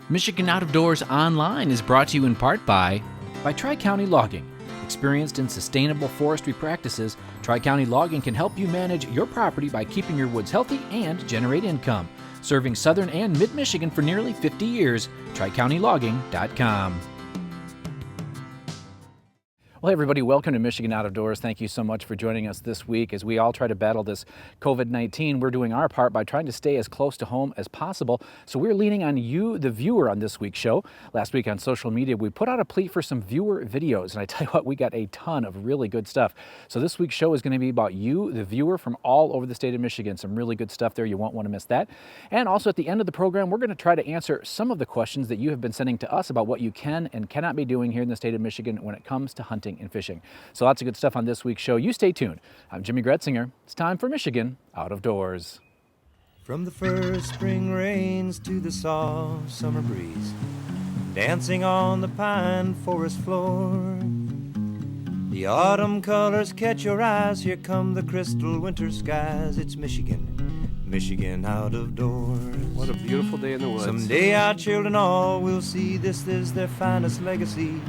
Michigan Out of Doors Online is brought to you in part by Tri-County Logging. Experienced in sustainable forestry practices, Tri-County Logging can help you manage your property by keeping your woods healthy and generate income. Serving southern and mid-Michigan for nearly 50 years, TriCountyLogging.com. Well, hey everybody, welcome to Michigan Out of Doors. Thank you so much for joining us this week as we all try to battle this COVID-19. We're doing our part by trying to stay as close to home as possible. So we're leaning on you, the viewer, on this week's show. Last week on social media, we put out a plea for some viewer videos. And I tell you what, we got a ton of really good stuff. So this week's show is going to be about you, the viewer, from all over the state of Michigan. Some really good stuff there. You won't want to miss that. And also at the end of the program, we're going to try to answer some of the questions that you have been sending to us about what you can and cannot be doing here in the state of Michigan when it comes to hunting and fishing. So lots of good stuff on this week's show. You stay tuned. I'm Jimmy Gretzinger. It's time for Michigan Out of Doors. From the first spring rains to the soft summer breeze, dancing on the pine forest floor, the autumn colors catch your eyes. Here come the crystal winter skies. It's Michigan, Michigan Out of Doors. What a beautiful day in the woods. Someday our children all will see this is their finest legacy.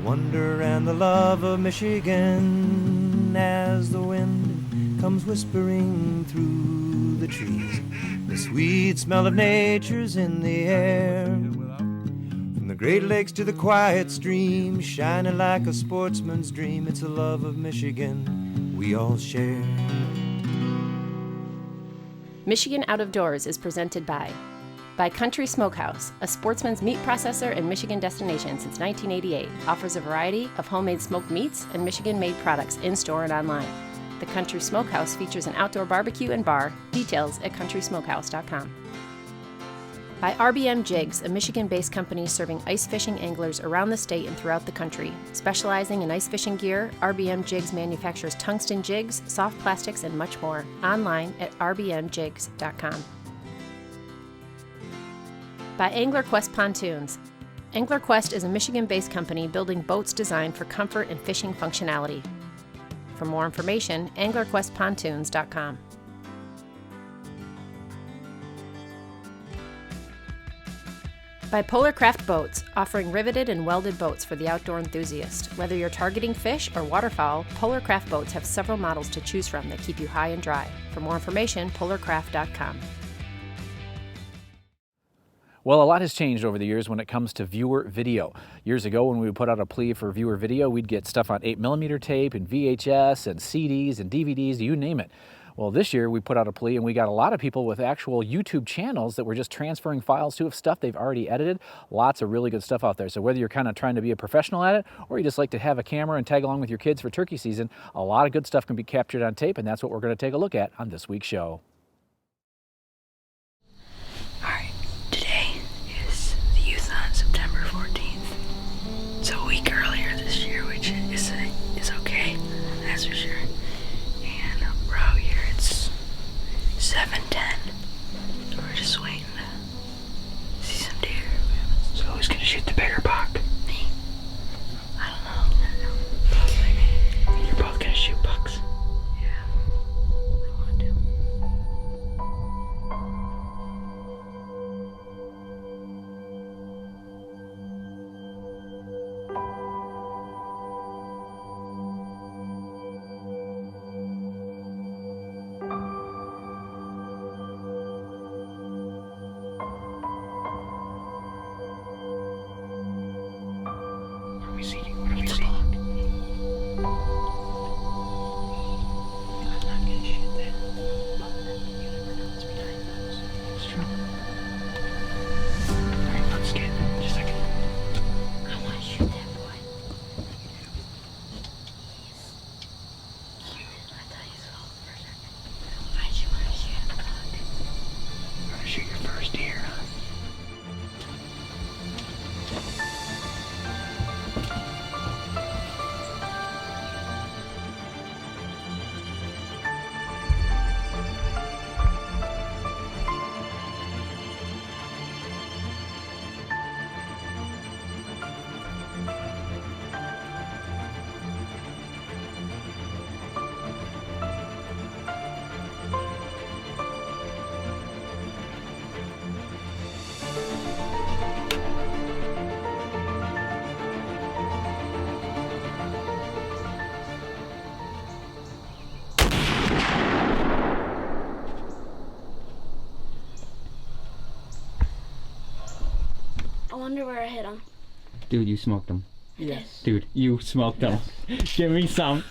Wonder and the love of Michigan as the wind comes whispering through the trees. The sweet smell of nature's in the air. From the Great Lakes to the quiet stream, shining like a sportsman's dream. It's a love of Michigan we all share. Michigan Out of Doors is presented by Country Smokehouse, a sportsman's meat processor and Michigan destination since 1988, offers a variety of homemade smoked meats and Michigan-made products in-store and online. The Country Smokehouse features an outdoor barbecue and bar. Details at countrysmokehouse.com. By RBM Jigs, a Michigan-based company serving ice fishing anglers around the state and throughout the country. Specializing in ice fishing gear, RBM Jigs manufactures tungsten jigs, soft plastics, and much more. Online at rbmjigs.com. By Angler Quest Pontoons. Angler Quest is a Michigan-based company building boats designed for comfort and fishing functionality. For more information, anglerquestpontoons.com. By Polar Craft Boats, offering riveted and welded boats for the outdoor enthusiast. Whether you're targeting fish or waterfowl, Polar Craft Boats have several models to choose from that keep you high and dry. For more information, polarcraft.com. Well, a lot has changed over the years when it comes to viewer video. Years ago, when we would put out a plea for viewer video, we'd get stuff on 8mm tape and VHS and CDs and DVDs, you name it. Well, this year we put out a plea and we got a lot of people with actual YouTube channels that were just transferring files to of stuff they've already edited. Lots of really good stuff out there. So whether you're kind of trying to be a professional at it or you just like to have a camera and tag along with your kids for turkey season, a lot of good stuff can be captured on tape, and that's what we're going to take a look at on this week's show. September 14th. It's a week earlier this year, which is okay, that's for sure. And we're out here, it's 7:10. So we're just waiting to see some deer. So who's gonna shoot the bigger buck? Me. I don't know. Maybe. You're both gonna shoot bucks? Yeah. I want to. I wonder where I hit him. Dude, you smoked them. Yes. Dude, you smoked them. Give me some.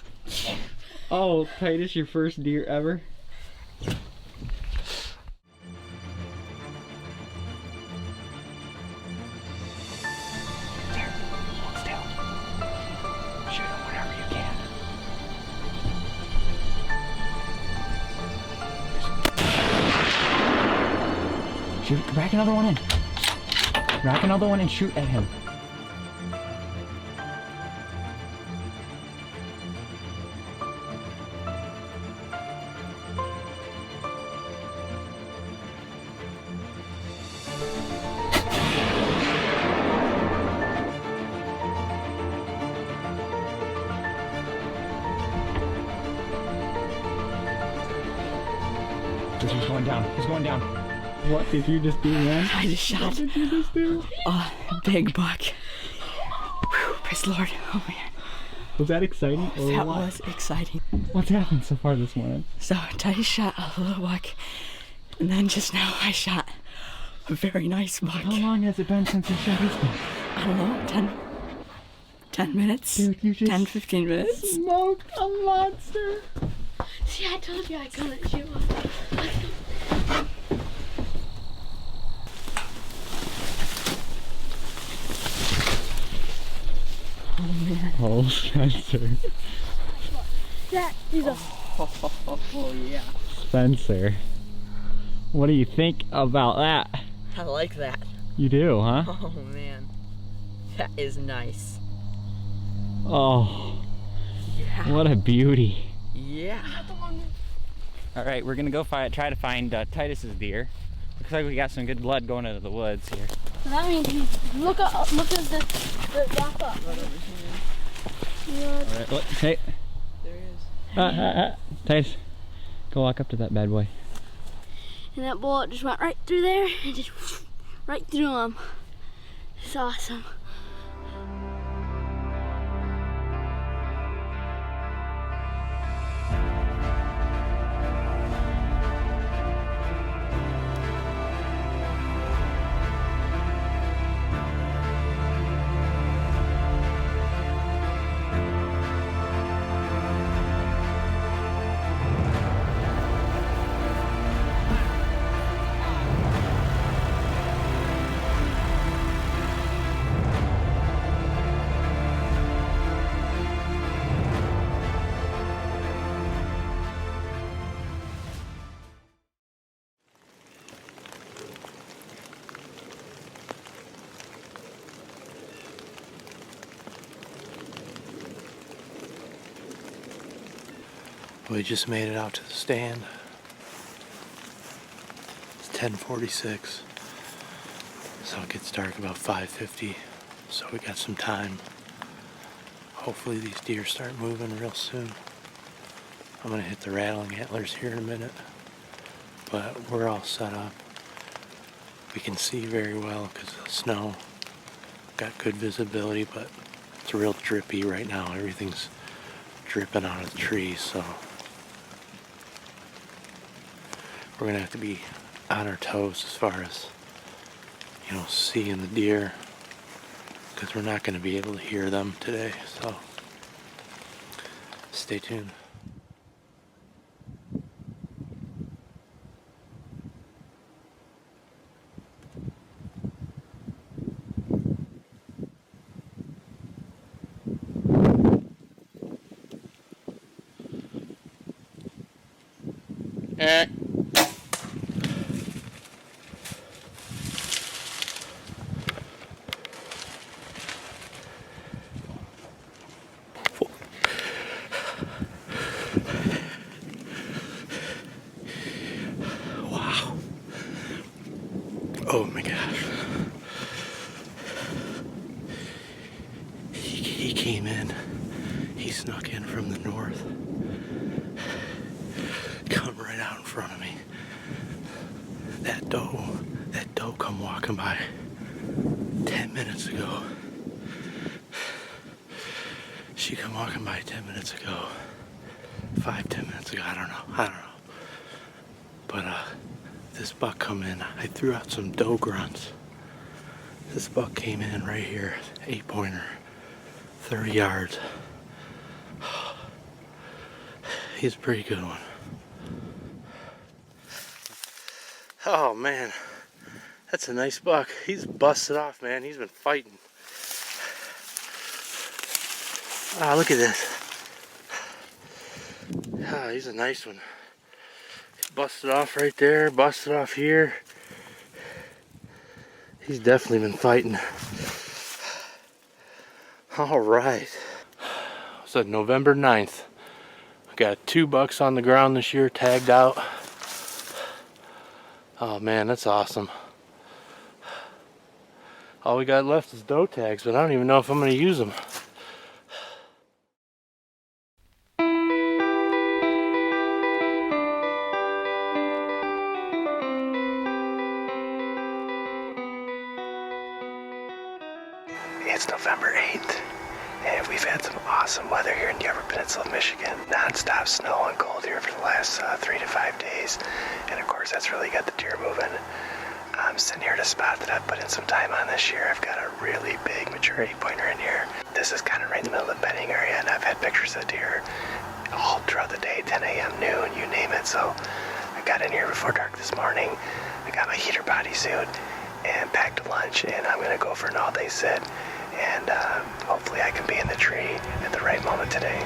Oh, Titus, your first deer ever? Shoot, rack another one in. Rack another one and shoot at him. He's going down. He's going down. What did you just do, man? I just shot. What did you just do? Oh, big buck. Whew, praise the Lord. Oh man, Was that exciting? Or that what? was exciting. What's happened so far this morning? So Titus shot a little buck, and then just now I shot a very nice buck. How long has it been since you shot this one? I don't know, 10 minutes? Dude, you just 10, 15 minutes? smoked a monster. See, I told you I couldn't shoot one. Oh, Spencer. That is a Oh yeah. Spencer. What do you think about that? I like that. You do, huh? Oh man, that is nice. Oh, Yeah. what a beauty. Yeah. All right, we're gonna go try to find Titus's deer. Looks like we got some good blood going into the woods here. So that means look at the rock up. All right, look, hey. There he is. Titus, go walk up to that bad boy. And that bullet just went right through there and just right through him. It's awesome. We just made it out to the stand. It's 10:46, so it gets dark about 5:50, so we got some time. Hopefully these deer start moving real soon. I'm gonna hit the rattling antlers here in a minute, but we're all set up. We can see very well because of the snow. Got good visibility, but it's real drippy right now. Everything's dripping out of the trees, so we're gonna have to be on our toes as far as, you know, seeing the deer, because we're not gonna be able to hear them today, so stay tuned. Wow. Oh my gosh. He came in. He snuck in from the north. Come right out in front of me. That doe come walking by 10 minutes ago. She come walking by 10 minutes ago. 5-10 minutes ago, I don't know. But this buck come in, I threw out some doe grunts. This buck came in right here, 8-pointer, 30 yards. He's a pretty good one. Oh man, that's a nice buck. He's busted off, man. He's been fighting. Ah, look at this. Ah, he's a nice one. Busted off right there, busted off here. He's definitely been fighting. All right. So November 9th. I got 2 bucks on the ground this year, tagged out. Oh man, that's awesome. All we got left is doe tags, but I don't even know if I'm going to use them. It's November 8th, and we've had some awesome weather here in the Upper Peninsula of Michigan. Non-stop snow and cold here for the last 3 to 5 days, and of course that's really got the deer moving. I'm sitting here at a spot that I've put in some time on this year. I've got a really big mature 8-pointer in here. This is kind of right in the middle of the bedding area, and I've had pictures of deer all throughout the day, 10 a.m., noon, you name it. So I got in here before dark this morning. I got my heater bodysuit and packed a lunch, and I'm gonna go for an all-day sit. And hopefully I can be in the tree at the right moment today.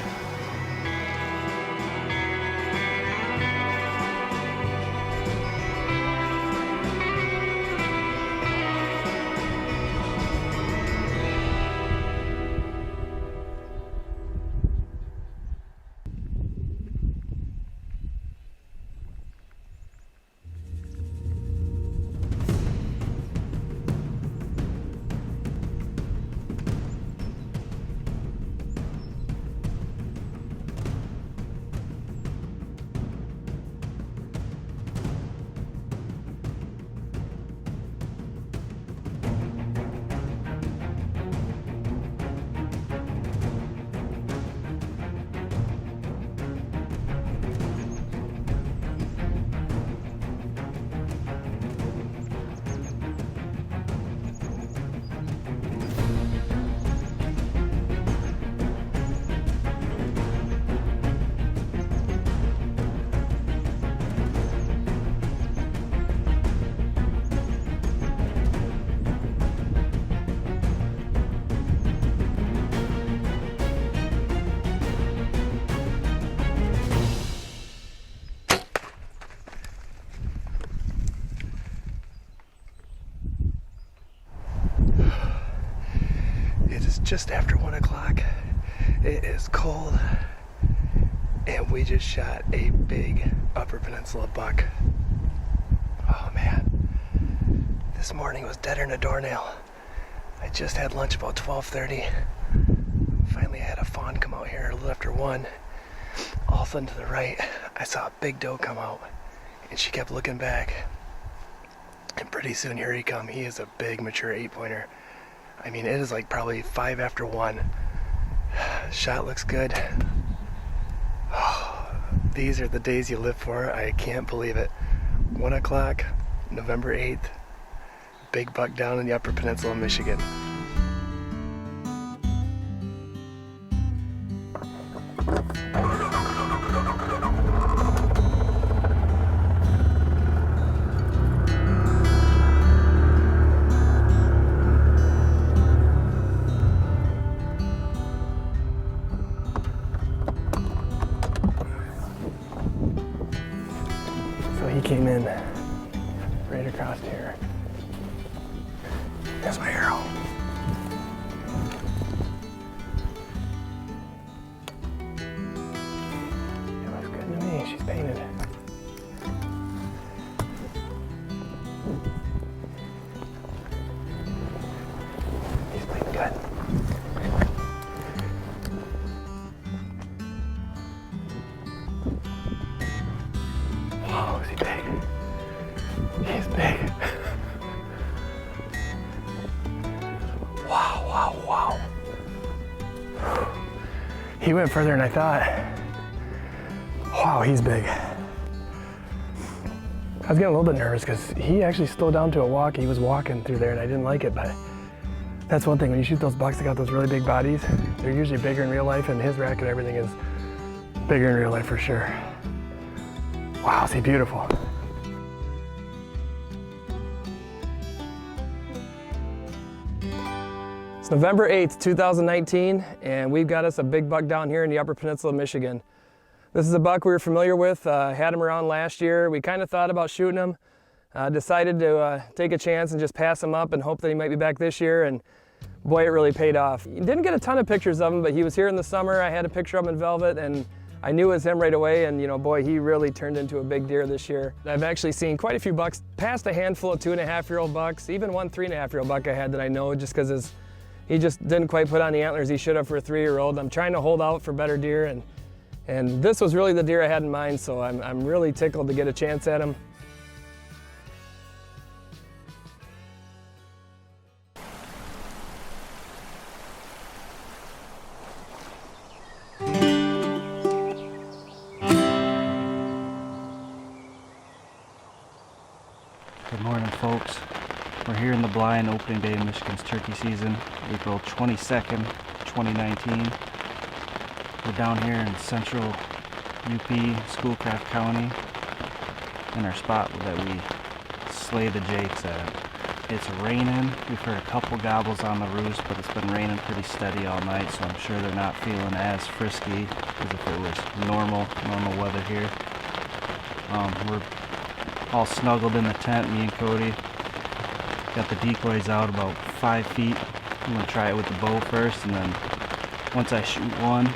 Just after 1 o'clock. It is cold, and we just shot a big Upper Peninsula buck. Oh man, this morning was deader than a doornail. I just had lunch about 12:30. Finally I had a fawn come out here a little after 1. All of a sudden to the right, I saw a big doe come out, and she kept looking back. And pretty soon here he come. He is a big mature 8-pointer. I mean, it is like probably 5 after 1. Shot looks good. Oh, these are the days you live for. I can't believe it. 1 o'clock, November 8th. Big buck down in the Upper Peninsula of Michigan. He came in right across here. There's my arrow. It looks good to me. She's painted. He's playing good. Oh, is he big? He's big. Wow, wow, wow. He went further than I thought. Wow, he's big. I was getting a little bit nervous because he actually slowed down to a walk. He was walking through there and I didn't like it, but That's one thing, when you shoot those bucks that got those really big bodies, they're usually bigger in real life, and his rack and everything is bigger in real life for sure. Wow, is he beautiful. It's November 8th, 2019, and we've got us a big buck down here in the Upper Peninsula of Michigan. This is a buck we were familiar with, had him around last year. We kind of thought about shooting him, decided to take a chance and just pass him up and hope that he might be back this year, and boy, it really paid off. Didn't get a ton of pictures of him, but he was here in the summer. I had a picture of him in velvet, and I knew it was him right away, and boy, he really turned into a big deer this year. I've actually seen quite a few bucks, past a handful of 2.5-year-old bucks, even one 3.5-year-old buck I had that I know just because he just didn't quite put on the antlers he should have for a 3-year-old. I'm trying to hold out for better deer, and this was really the deer I had in mind, so I'm really tickled to get a chance at him. Good morning, folks. We're here in the blind opening day of Michigan's turkey season, April 22nd, 2019. We're down here in central UP, Schoolcraft County, in our spot that we slay the jakes at. It's raining. We've heard a couple gobbles on the roost, but it's been raining pretty steady all night, so I'm sure they're not feeling as frisky as if it was normal weather here. We're all snuggled in the tent, me and Cody. Got the decoys out about 5 feet. I'm gonna try it with the bow first, and then once I shoot one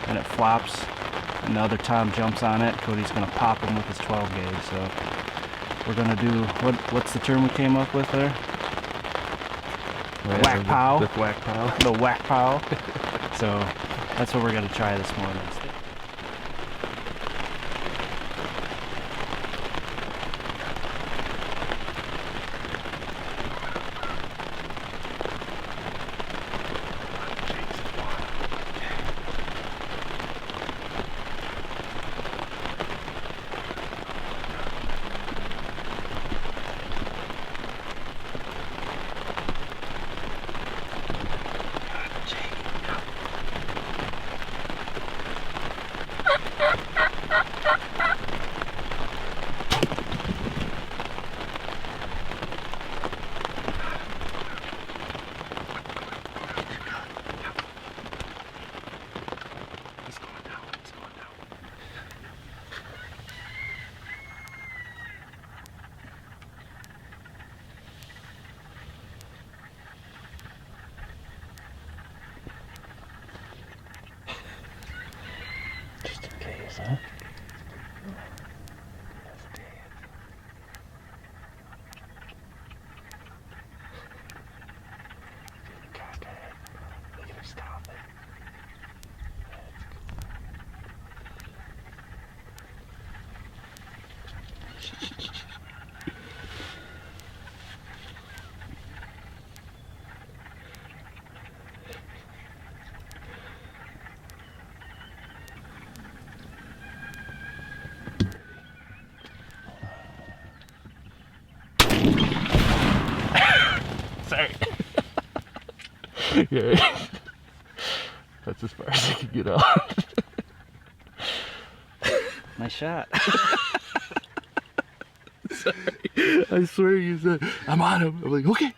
and it flops and the other Tom jumps on it, Cody's gonna pop him with his 12 gauge. So we're gonna do, what's the term we came up with there? Whack pow. The whack pow. The whack pow. So that's what we're gonna try this morning. Huh? Sorry. Yeah. That's as far as I can get out. Nice shot. Sorry. I swear you said, I'm on him. I'm like, okay.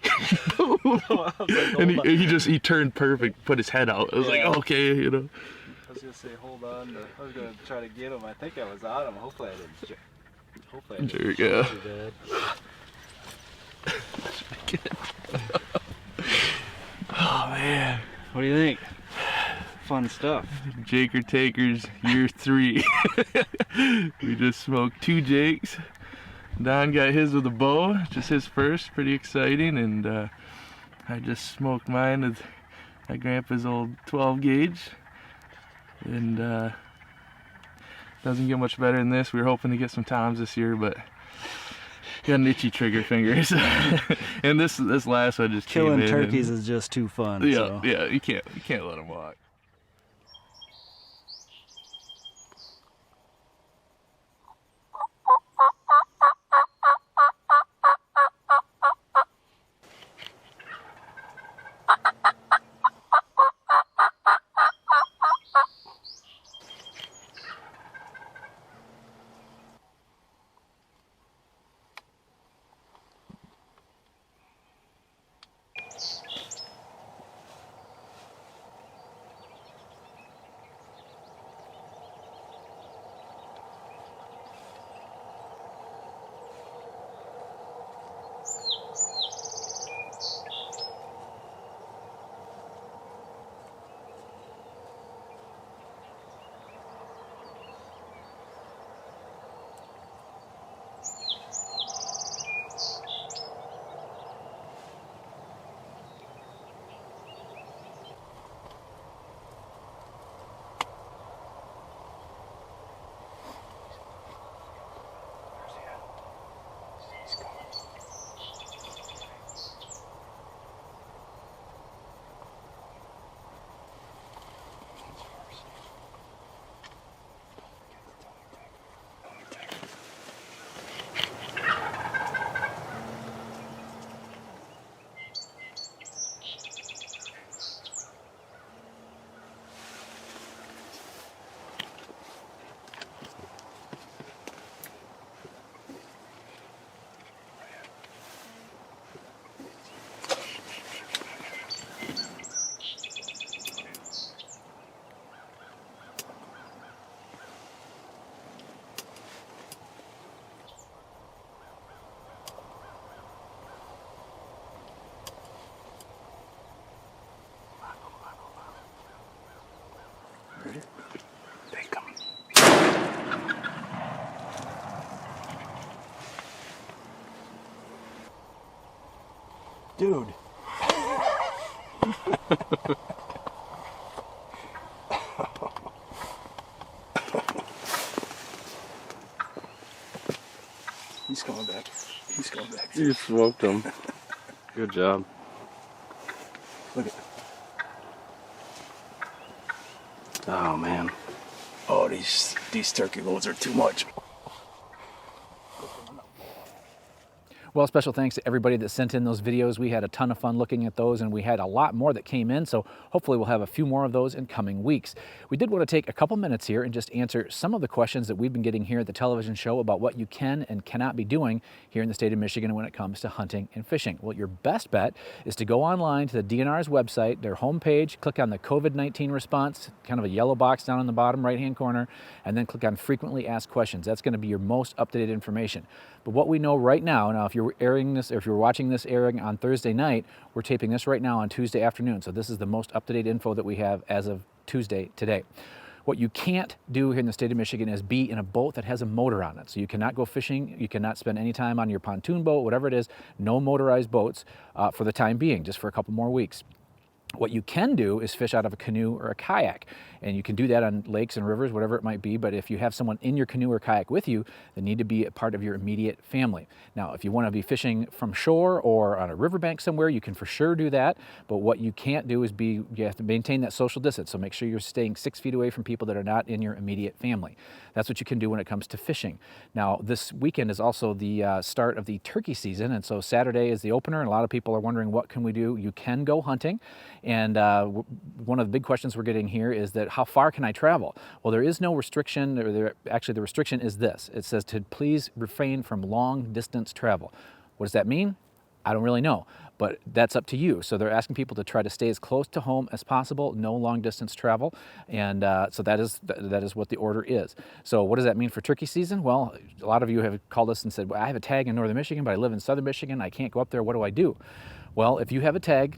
And he turned perfect, put his head out. I was like, okay, I was gonna say, hold on. I was gonna try to get him. I think I was on him. Hopefully I didn't. Hopefully I didn't. There you go. Too bad. Oh man. What do you think? Fun stuff. Jaker Takers, year 3. We just smoked 2 jakes. Don got his with a bow, just his first, pretty exciting, and I just smoked mine with my grandpa's old 12 gauge, and doesn't get much better than this. We were hoping to get some toms this year, but got an itchy trigger fingers. And this last one just Killing came in turkeys and, is just too fun. yeah, So. yeah, you can't let them walk. Dude. He's coming back. He's coming back. You smoked him. Good job. Look at. Oh man. Oh, these turkey loads are too much. Well, special thanks to everybody that sent in those videos. We had a ton of fun looking at those, and we had a lot more that came in, so hopefully we'll have a few more of those in coming weeks. We did want to take a couple minutes here and just answer some of the questions that we've been getting here at the television show about what you can and cannot be doing here in the state of Michigan when it comes to hunting and fishing. Well, your best bet is to go online to the DNR's website, their homepage, click on the COVID-19 response, kind of a yellow box down in the bottom right-hand corner, and then click on frequently asked questions. That's going to be your most up-to-date information. But what we know right now, if you're airing this, or if you're watching this airing on Thursday night, we're taping this right now on Tuesday afternoon. So this is the most up-to-date info that we have as of Tuesday today. What you can't do here in the state of Michigan is be in a boat that has a motor on it. So you cannot go fishing, you cannot spend any time on your pontoon boat, whatever it is, no motorized boats for the time being, just for a couple more weeks. What you can do is fish out of a canoe or a kayak, and you can do that on lakes and rivers, whatever it might be, but if you have someone in your canoe or kayak with you, they need to be a part of your immediate family. Now, if you want to be fishing from shore or on a riverbank somewhere, you can for sure do that, but what you can't do is you have to maintain that social distance, so make sure you're staying 6 feet away from people that are not in your immediate family. That's what you can do when it comes to fishing. Now, this weekend is also the start of the turkey season, and so Saturday is the opener, and a lot of people are wondering, what can we do? You can go hunting, and one of the big questions we're getting here is that how far can I travel? Well, there is no restriction. Actually, the restriction is this. It says to please refrain from long distance travel. What does that mean? I don't really know, but that's up to you. So they're asking people to try to stay as close to home as possible, no long distance travel, and so that is what the order is. So what does that mean for turkey season? Well, a lot of you have called us and said, well, I have a tag in northern Michigan, but I live in southern Michigan. I can't go up there. What do I do? Well, if you have a tag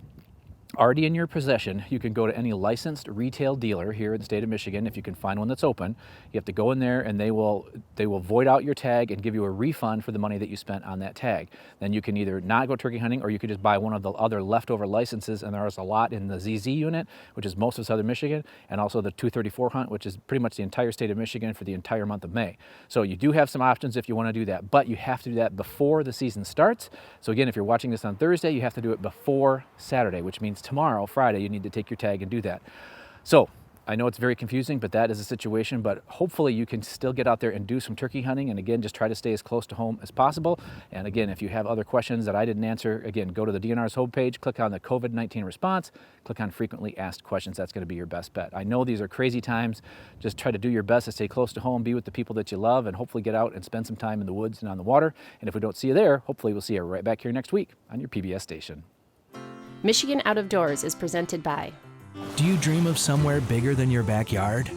already in your possession, you can go to any licensed retail dealer here in the state of Michigan. If you can find one that's open, you have to go in there and they will void out your tag and give you a refund for the money that you spent on that tag. Then you can either not go turkey hunting, or you could just buy one of the other leftover licenses, and there's a lot in the ZZ unit, which is most of southern Michigan, and also the 234 hunt, which is pretty much the entire state of Michigan for the entire month of May. So you do have some options if you want to do that, but you have to do that before the season starts. So again, if you're watching this on Thursday, you have to do it before Saturday, which means tomorrow, Friday, you need to take your tag and do that. So I know it's very confusing, but that is the situation, but hopefully you can still get out there and do some turkey hunting, and again, just try to stay as close to home as possible. And again, if you have other questions that I didn't answer, again, go to the DNR's homepage, click on the COVID-19 response, click on frequently asked questions. That's going to be your best bet. I know these are crazy times. Just try to do your best to stay close to home, be with the people that you love, and hopefully get out and spend some time in the woods and on the water. And if we don't see you there, hopefully we'll see you right back here next week on your PBS station. Michigan Out of Doors is presented by. Do you dream of somewhere bigger than your backyard?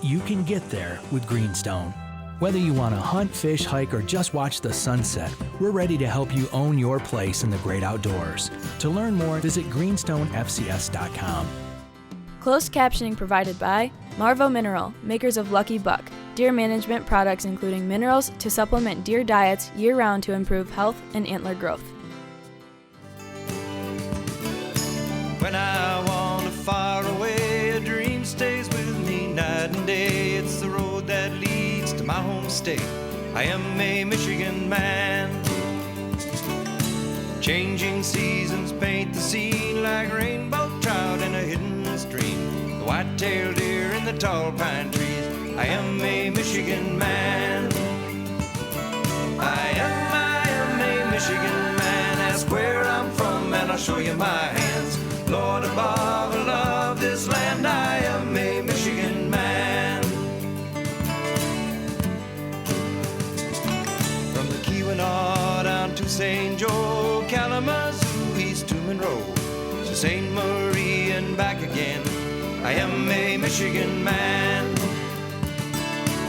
You can get there with Greenstone. Whether you want to hunt, fish, hike, or just watch the sunset, we're ready to help you own your place in the great outdoors. To learn more, visit greenstonefcs.com. Closed captioning provided by Marvo Mineral, makers of Lucky Buck, deer management products including minerals to supplement deer diets year-round to improve health and antler growth. When I wander far away, a dream stays with me night and day. It's the road that leads to my home state. I am a Michigan man. Changing seasons paint the scene like rainbow trout in a hidden stream. The white-tailed deer in the tall pine trees. I am a Michigan man. I am a Michigan man. Ask where I'm from and I'll show you my hands. Lord above, I love this land. I am a Michigan man. From the Keweenaw down to St. Joe, Kalamazoo, East to Monroe, to St. Marie and back again. I am a Michigan man.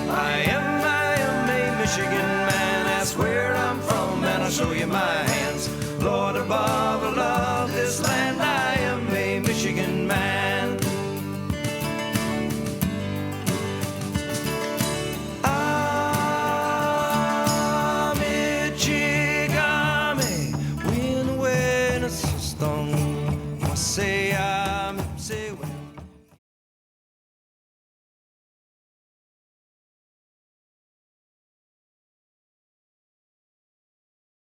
I am a Michigan man. Ask where I'm from and I'll show you my hands. Lord above, I love